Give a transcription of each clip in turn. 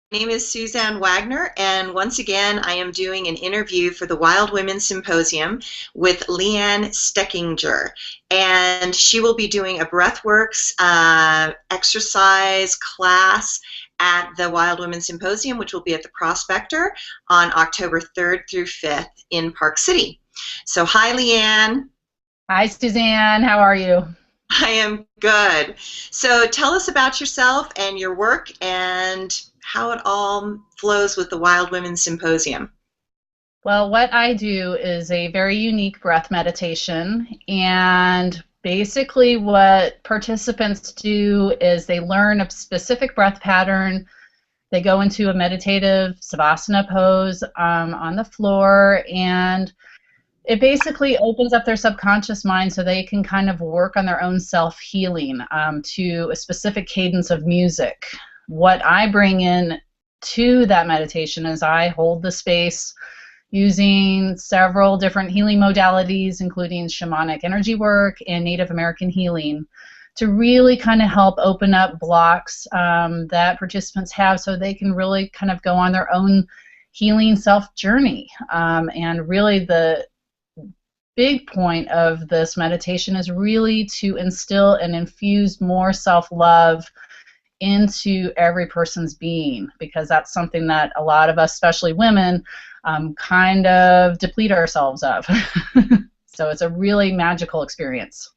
My name is Suzanne Wagner, and once again, I am doing an interview for the Wild Women Symposium with Leanne Seckinger. And she will be doing a breathworks exercise class at the Wild Women Symposium, which will be at the Prospector on October 3rd through 5th in Park City. So, hi, Leanne. Hi, Suzanne. How are you? I am good. So tell us about yourself and your work and how it all flows with the Wild Women Symposium. Well, what I do is a very unique breath meditation. And basically, what participants do is they learn a specific breath pattern. They go into a meditative savasana pose on the floor, and it basically opens up their subconscious mind so they can kind of work on their own self-healing to a specific cadence of music. What I bring in to that meditation is I hold the space using several different healing modalities, including shamanic energy work and Native American healing, to really kind of help open up blocks that participants have so they can really kind of go on their own healing self journey. And really the big point of this meditation is really to instill and infuse more self-love into every person's being, because that's something that a lot of us, especially women, kind of deplete ourselves of. So it's a really magical experience.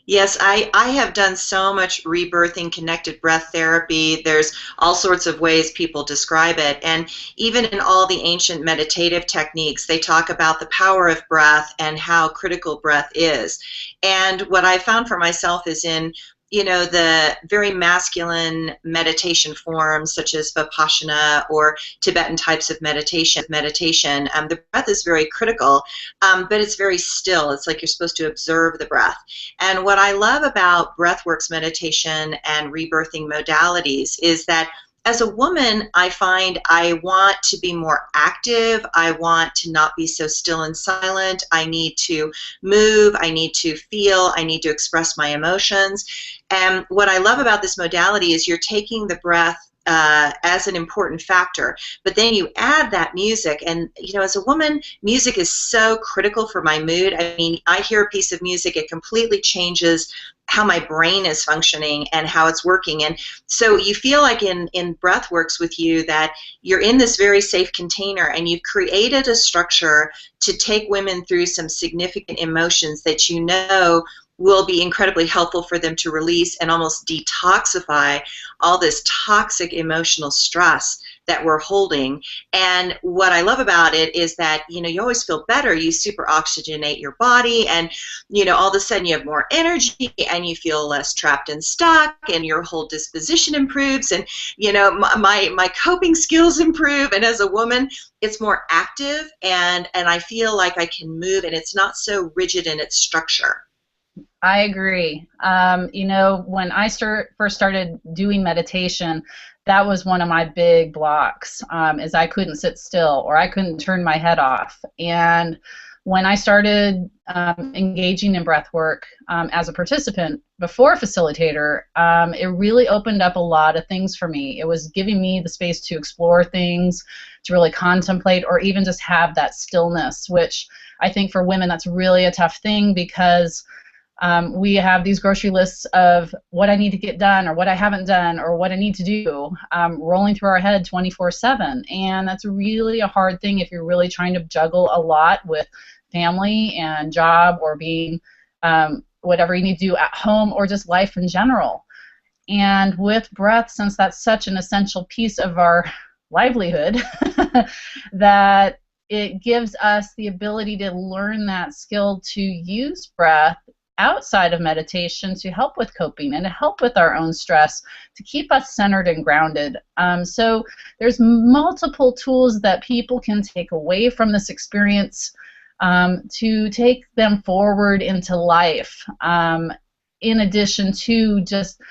Yes, I have done so much rebirthing connected breath therapy. There's all sorts of ways people describe it. And even in all the ancient meditative techniques, they talk about the power of breath and how critical breath is. And what I found for myself is in the very masculine meditation forms such as Vipassana or Tibetan types of meditation, the breath is very critical, but it's very still. It's like you're supposed to observe the breath. And what I love about breathworks meditation and rebirthing modalities is that as a woman, I find I want to be more active. I want to not be so still and silent. I need to move. I need to feel. I need to express my emotions. And what I love about this modality is you're taking the breath as an important factor, but then you add that music. And as a woman, music is so critical for my mood. I mean, I hear a piece of music, it completely changes how my brain is functioning and how it's working. And so you feel like in breathworks with you that you're in this very safe container and you've created a structure to take women through some significant emotions that will be incredibly helpful for them to release and almost detoxify all this toxic emotional stress that we're holding. And what I love about it is that, you always feel better. You super oxygenate your body, and, all of a sudden you have more energy and you feel less trapped and stuck, and your whole disposition improves, and, my coping skills improve. And as a woman, it's more active, and I feel like I can move, and it's not so rigid in its structure. I agree. When I first started doing meditation, that was one of my big blocks, is I couldn't sit still or I couldn't turn my head off. And when I started engaging in breath work as a participant before facilitator, it really opened up a lot of things for me. It was giving me the space to explore things, to really contemplate, or even just have that stillness, which I think for women that's really a tough thing, because we have these grocery lists of what I need to get done or what I haven't done or what I need to do rolling through our head 24/7. And that's really a hard thing if you're really trying to juggle a lot with family and job, or being whatever you need to do at home, or just life in general. And with breath, since that's such an essential piece of our livelihood, that it gives us the ability to learn that skill to use breath outside of meditation to help with coping and to help with our own stress, to keep us centered and grounded. So there's multiple tools that people can take away from this experience to take them forward into life, in addition to just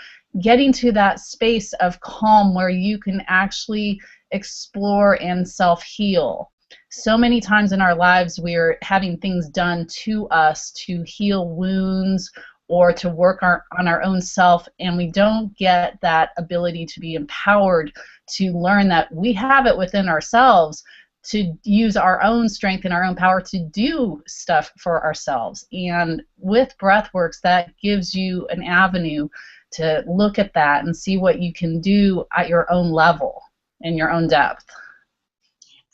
getting to that space of calm where you can actually explore and self-heal. So many times in our lives we're having things done to us to heal wounds or to work on our own self, and we don't get that ability to be empowered to learn that we have it within ourselves to use our own strength and our own power to do stuff for ourselves. And with breathworks, that gives you an avenue to look at that and see what you can do at your own level, in your own depth.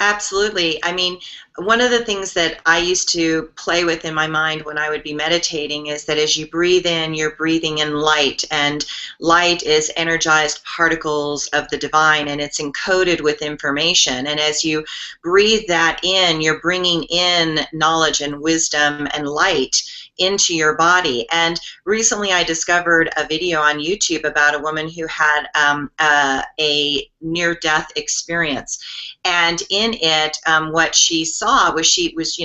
Absolutely. I mean, one of the things that I used to play with in my mind when I would be meditating is that as you breathe in, you're breathing in light, and light is energized particles of the divine, and it's encoded with information. And as you breathe that in, you're bringing in knowledge and wisdom and light into your body. And recently I discovered a video on YouTube about a woman who had a near-death experience. And in it, what she saw was she was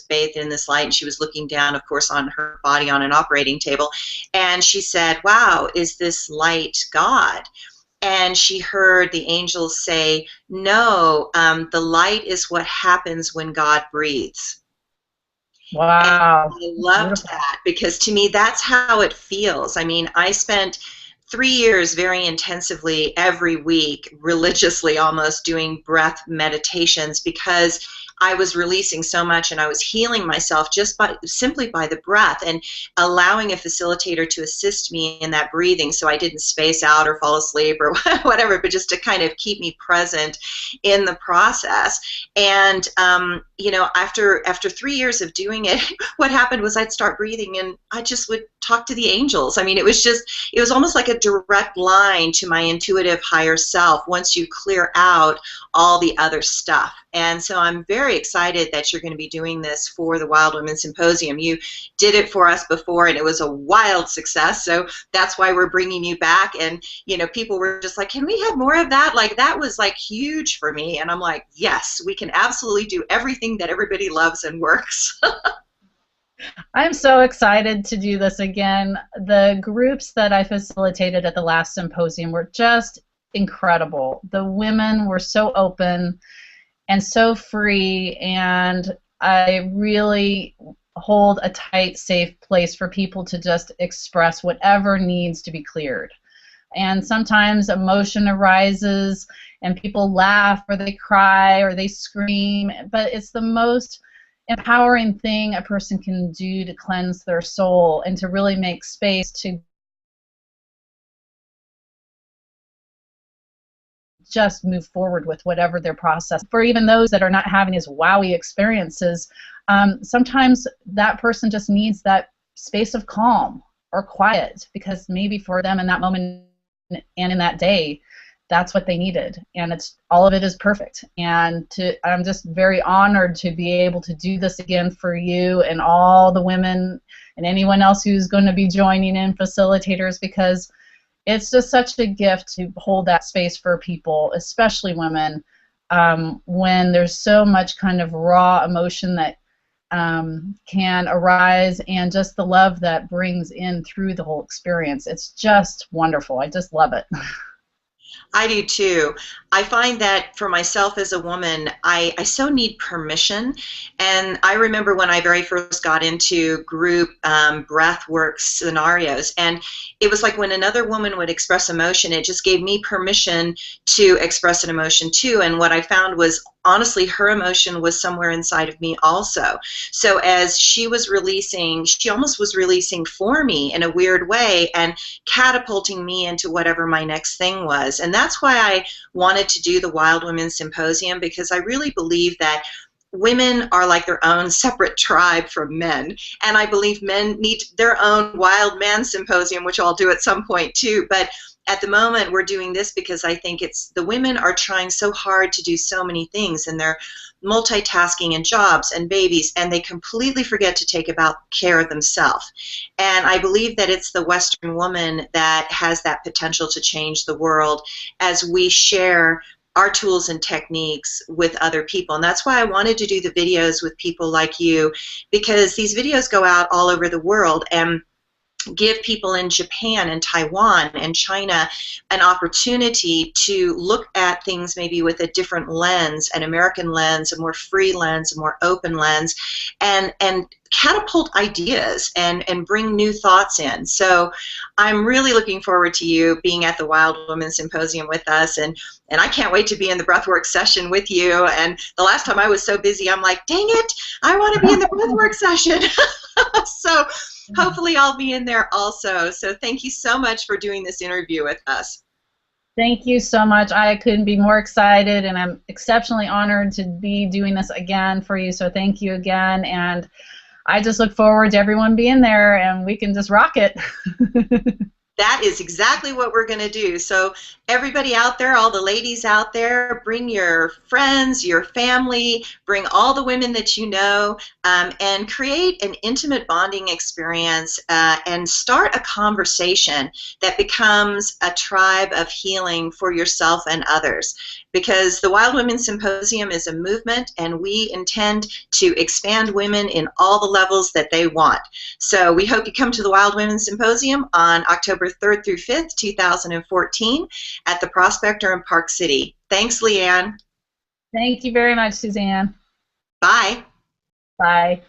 bathed in this light, and she was looking down, of course, on her body on an operating table. And she said, "Wow, is this light God?" And she heard the angels say, "No, the light is what happens when God breathes." Wow. And I loved that, because to me that's how it feels. I mean, I spent 3 years very intensively every week, religiously almost, doing breath meditations, because I was releasing so much and I was healing myself just simply by the breath, and allowing a facilitator to assist me in that breathing so I didn't space out or fall asleep or whatever, but just to kind of keep me present in the process. And after 3 years of doing it, what happened was I'd start breathing and I just would talk to the angels. I mean, it was almost like a direct line to my intuitive higher self once you clear out all the other stuff. And so I'm very excited that you're going to be doing this for the Wild Women Symposium. You did it for us before and it was a wild success, so that's why we're bringing you back. And people were just like, "Can we have more of that?" Like, that was like huge for me, and I'm like, yes, we can absolutely do everything that everybody loves and works. I'm so excited to do this again. The groups that I facilitated at the last symposium were just incredible. The women were so open and so free, and I really hold a tight, safe place for people to just express whatever needs to be cleared. And sometimes emotion arises and people laugh or they cry or they scream, but it's the most empowering thing a person can do to cleanse their soul and to really make space to just move forward with whatever their process. For even those that are not having these wowie experiences, sometimes that person just needs that space of calm or quiet, because maybe for them in that moment and in that day, that's what they needed, and all of it is perfect. And I'm just very honored to be able to do this again for you and all the women and anyone else who's going to be joining in, facilitators, because it's just such a gift to hold that space for people, especially women, when there's so much kind of raw emotion that can arise, and just the love that brings in through the whole experience. It's just wonderful. I just love it. I do too. I find that for myself as a woman, I so need permission. And I remember when I very first got into group breath work scenarios, and it was like when another woman would express emotion, it just gave me permission to express an emotion too. And what I found was, honestly, her emotion was somewhere inside of me also. So as she was releasing, she almost was releasing for me in a weird way and catapulting me into whatever my next thing was. And that's why I wanted to do the Wild Women Symposium, because I really believe that women are like their own separate tribe from men, and I believe men need their own Wild Man Symposium, which I'll do at some point too. But at the moment, we're doing this because I think the women are trying so hard to do so many things, and they're multitasking and jobs and babies, and they completely forget to take care of themselves. And I believe that it's the Western woman that has that potential to change the world as we share our tools and techniques with other people. And that's why I wanted to do the videos with people like you, because these videos go out all over the world and give people in Japan and Taiwan and China an opportunity to look at things maybe with a different lens, an American lens, a more free lens, a more open lens, and catapult ideas and bring new thoughts in. So I'm really looking forward to you being at the Wild Women Symposium with us, and I can't wait to be in the breathwork session with you. And the last time I was so busy, I'm like, dang it, I want to be in the breathwork session. So hopefully I'll be in there also. So thank you so much for doing this interview with us. Thank you so much. I couldn't be more excited, and I'm exceptionally honored to be doing this again for you. So thank you again, and I just look forward to everyone being there, and we can just rock it. That is exactly what we're going to do. So everybody out there, all the ladies out there, bring your friends, your family, bring all the women that you know, and create an intimate bonding experience and start a conversation that becomes a tribe of healing for yourself and others. Because the Wild Women Symposium is a movement, and we intend to expand women in all the levels that they want. So we hope you come to the Wild Women Symposium on October 3rd through 5th, 2014 at the Prospector in Park City. Thanks, Leanne. Thank you very much, Suzanne. Bye. Bye.